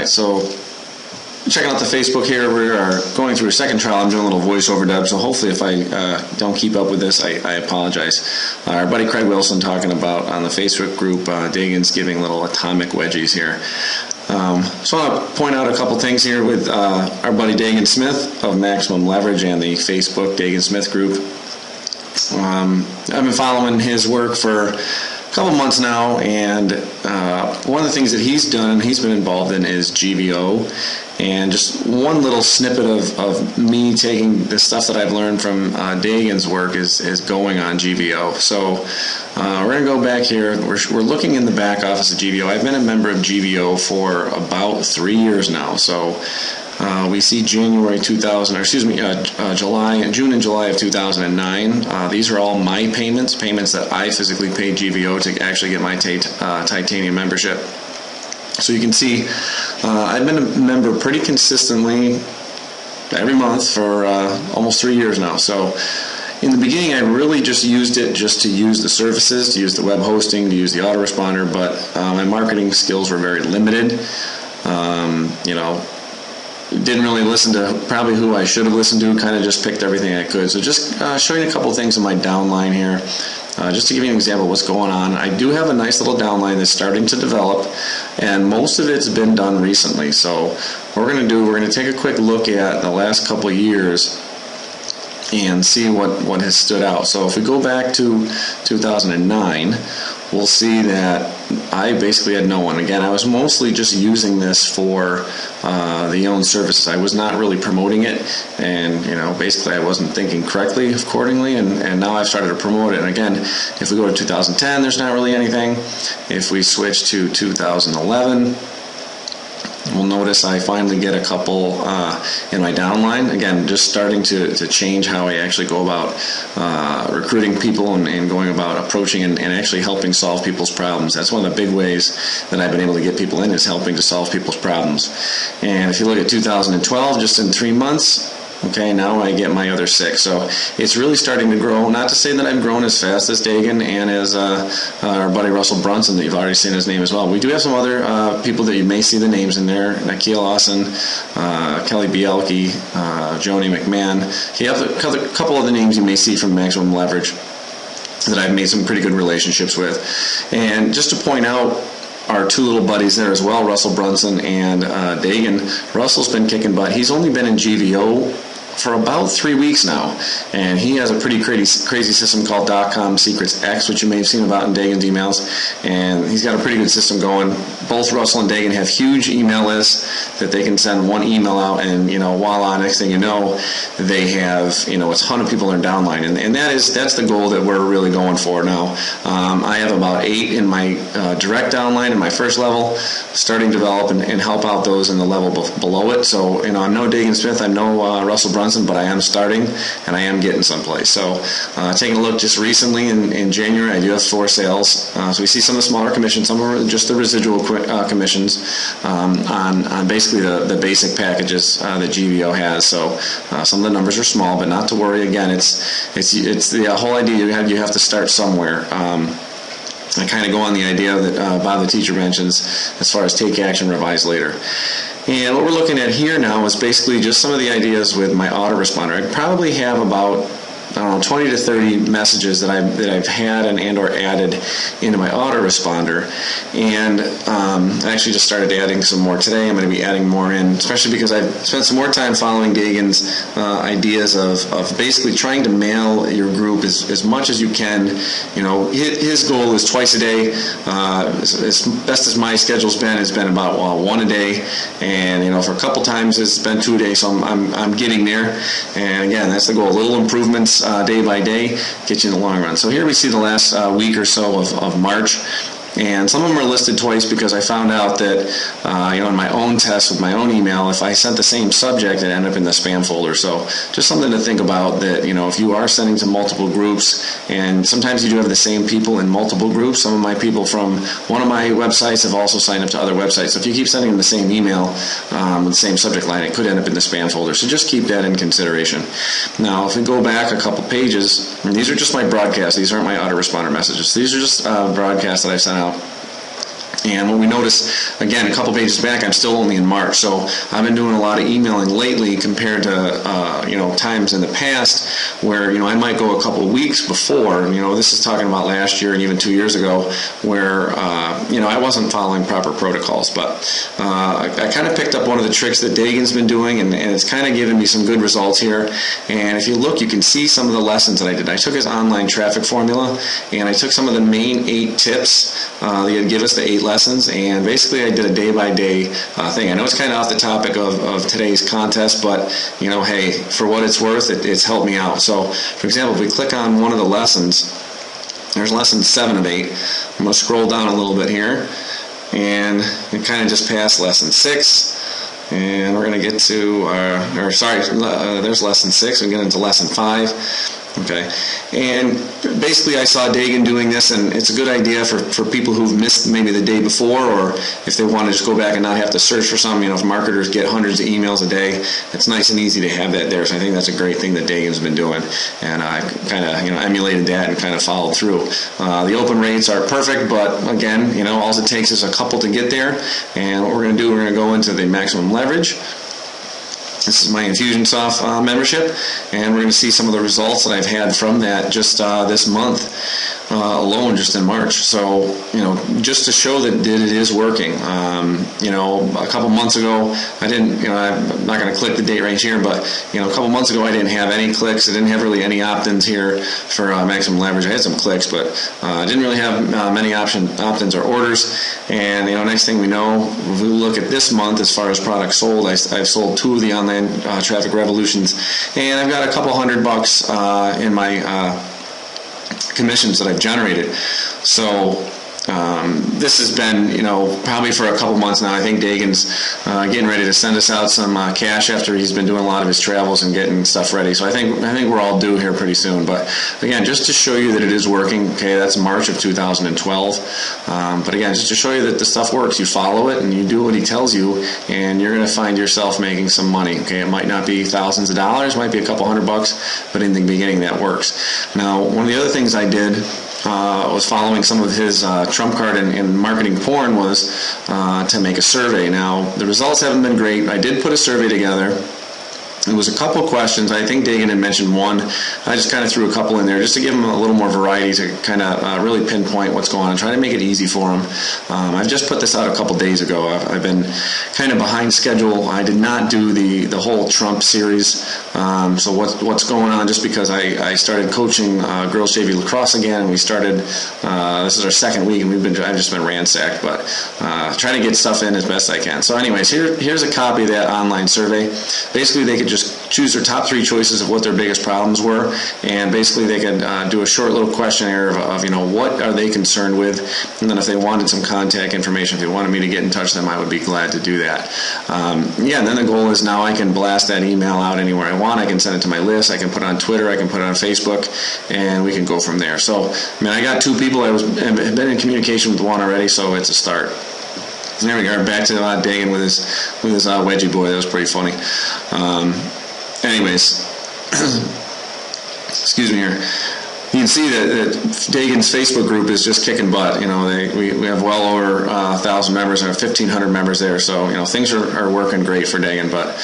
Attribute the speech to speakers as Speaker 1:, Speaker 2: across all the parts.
Speaker 1: right, so checking out the Facebook here. We are going through a second trial. I'm doing a little voiceover, Deb, so hopefully if I don't keep up with this, I apologize. Our buddy Craig Wilson talking about on the Facebook group, Daegan's giving little atomic wedgies here. So I want to point out a couple things here with our buddy Daegan Smith of Maximum Leverage and the Facebook Daegan Smith group. I've been following his work for a couple months now, and one of the things that he's done, he's been involved in, is GVO. And just one little snippet of me taking the stuff that I've learned from Daegan's work is going on GVO. So we're going to go back here. We're looking in the back office of GVO. I've been a member of GVO for about 3 years now. So we see June and July of 2009. These are all my payments that I physically paid GVO to actually get my titanium membership. So you can see I've been a member pretty consistently every month for almost 3 years now. So in the beginning, I really just used it just to use the services, to use the web hosting, to use the autoresponder, but my marketing skills were very limited. Didn't really listen to probably who I should have listened to, kind of just picked everything I could. So just showing a couple things in my downline here. Just to give you an example of what's going on, I do have a nice little downline that's starting to develop, and most of it's been done recently. So what we're going to take a quick look at the last couple of years and see what has stood out. So if we go back to 2009, we'll see that I basically had no one. Again, I was mostly just using this for the own services. I was not really promoting it, and basically I wasn't thinking correctly accordingly, and now I've started to promote it. And again, if we go to 2010, there's not really anything. If we switch to 2011, we'll notice I finally get a couple in my downline. Again, just starting to change how I actually go about recruiting people and going about approaching and actually helping solve people's problems. That's one of the big ways that I've been able to get people in, is helping to solve people's problems. And if you look at 2012, just in 3 months, okay, now I get my other 6. So it's really starting to grow. Not to say that I've grown as fast as Daegan and as our buddy Russell Brunson, that you've already seen his name as well. We do have some other people that you may see the names in there: Nikhil Lawson, Kelly Bielke, Joni McMahon. You have a couple of the names you may see from Maximum Leverage that I've made some pretty good relationships with. And just to point out our 2 little buddies there as well, Russell Brunson and Daegan. Russell's been kicking butt. He's only been in GVO for about 3 weeks now, and he has a pretty crazy system called .com Secrets X, which you may have seen about in Daegan's emails, and he's got a pretty good system going. Both Russell and Daegan have huge email lists that they can send one email out, and voila, next thing you know, they have it's 100 people in their downline, and that's the goal that we're really going for now. I have about 8 in my direct downline in my first level, starting to develop and help out those in the level below it. So I'm no Daegan Smith, I'm no Russell Brunson, but I am starting and I am getting someplace. So taking a look just recently in January, I do have 4 sales. So we see some of the smaller commissions, some are just the residual commissions on basically the basic packages that GVO has. So some of the numbers are small, but not to worry. Again, it's the whole idea. You have to start somewhere. I kind of go on the idea that Bob the teacher mentions as far as take action, revise later. And what we're looking at here now is basically just some of the ideas with my autoresponder. I probably have about 20 to 30 messages that I've had and or added into my autoresponder, and I actually just started adding some more today. I'm going to be adding more in, especially because I've spent some more time following Daegan's ideas of basically trying to mail your group as much as you can. His goal is twice a day. As best as my schedule's been, it's been about 1 a day, and for a couple times it's been 2 a day. So I'm getting there, and again, that's the goal. Little improvements day by day get you in the long run. So here we see the last week or so of March. And some of them are listed twice because I found out that, in my own test with my own email, if I sent the same subject, it ended up in the spam folder. So just something to think about, that, if you are sending to multiple groups, and sometimes you do have the same people in multiple groups. Some of my people from one of my websites have also signed up to other websites. So if you keep sending them the same email with the same subject line, it could end up in the spam folder. So just keep that in consideration. Now, if we go back a couple pages, and these are just my broadcasts. These aren't my autoresponder messages. These are just broadcasts that I've sent out. And what we notice, again, a couple pages back, I'm still only in March. So I've been doing a lot of emailing lately compared to, times in the past where, I might go a couple of weeks before. This is talking about last year and even 2 years ago where, I wasn't following proper protocols. But I kind of picked up one of the tricks that Daegan's been doing, and it's kind of given me some good results here. And if you look, you can see some of the lessons that I did. I took his online traffic formula, and I took some of the main 8 tips that he'd give us, the 8 lessons, and basically I did a day-by-day thing. I know it's kind of off the topic of today's contest, but hey, for what it's worth, it's helped me out. So, for example, if we click on one of the lessons, there's lesson 7 of 8. I'm going to scroll down a little bit here, and we kind of just passed lesson 6, and we're going to get to, there's lesson 6. We get into lesson 5. Okay, and basically I saw Daegan doing this, and it's a good idea for people who've missed maybe the day before, or if they want to just go back and not have to search for something. If marketers get hundreds of emails a day, it's nice and easy to have that there. So I think that's a great thing that Daegan's been doing, and I kind of emulated that and kind of followed through. The open rates are perfect, but again, all it takes is a couple to get there. And what we're going to do, we're going to go into the maximum leverage. This is my Infusionsoft membership, and we're going to see some of the results that I've had from that just this month alone, just in March. So, just to show that it is working. A couple months ago, I didn't, I'm not going to click the date right here, but, a couple months ago, I didn't have any clicks. I didn't have really any opt-ins here for maximum leverage. I had some clicks, but I didn't really have many opt-ins or orders. And, next thing we know, if we look at this month as far as products sold, I've sold 2 of the online traffic revolutions, and I've got a couple $100 in my commissions that I've generated. So this has been, probably for a couple months now. I think Daegan's getting ready to send us out some cash after he's been doing a lot of his travels and getting stuff ready. So I think we're all due here pretty soon. But again, just to show you that it is working. Okay, that's March of 2012. But again, just to show you that the stuff works. You follow it and you do what he tells you, and you're going to find yourself making some money. Okay, it might not be thousands of dollars, might be a couple $100, but in the beginning that works. Now, one of the other things I did was following some of his trump card in marketing porn was to make a survey. Now, the results haven't been great. I did put a survey together. It was a couple questions. I think Daegan had mentioned one. I just kind of threw a couple in there just to give him a little more variety to kind of really pinpoint what's going on, try to make it easy for him. I've just put this out a couple days ago. I've been kind of behind schedule. I did not do the whole Trump series. So what's going on, just because I started coaching girls JV lacrosse again, and we started, this is our 2nd week, and I've just been ransacked, but trying to get stuff in as best I can. So anyways, here's a copy of that online survey. Basically, they could just choose their top 3 choices of what their biggest problems were, and basically they could do a short little questionnaire of what are they concerned with, and then if they wanted some contact information, if they wanted me to get in touch with them, I would be glad to do that. And then the goal is now I can blast that email out anywhere I want. I can send it to my list, I can put it on Twitter, I can put it on Facebook, and we can go from there. So, I got 2 people. I've been in communication with one already, so it's a start. And there we are, back to Daegan with his wedgie boy. That was pretty funny. Anyways, excuse me here. You can see that Daegan's Facebook group is just kicking butt. We have well over 1,000 members and 1,500 members there. So things are working great for Daegan. But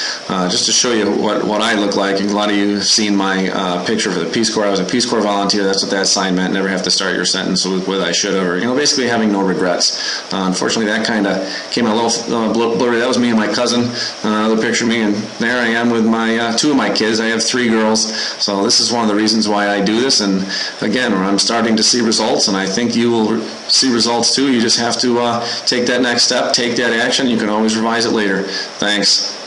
Speaker 1: just to show you what I look like, a lot of you have seen my picture for the Peace Corps. I was a Peace Corps volunteer. That's what that sign meant. Never have to start your sentence with I should have, or basically having no regrets. Unfortunately, that kind of came a little blurry. That was me and my cousin. Another picture of me, and there I am with my 2 of my kids. I have 3 girls. So this is one of the reasons why I do this. And again, I'm starting to see results, and I think you will see results too. You just have to take that next step, take that action. You can always revise it later. Thanks.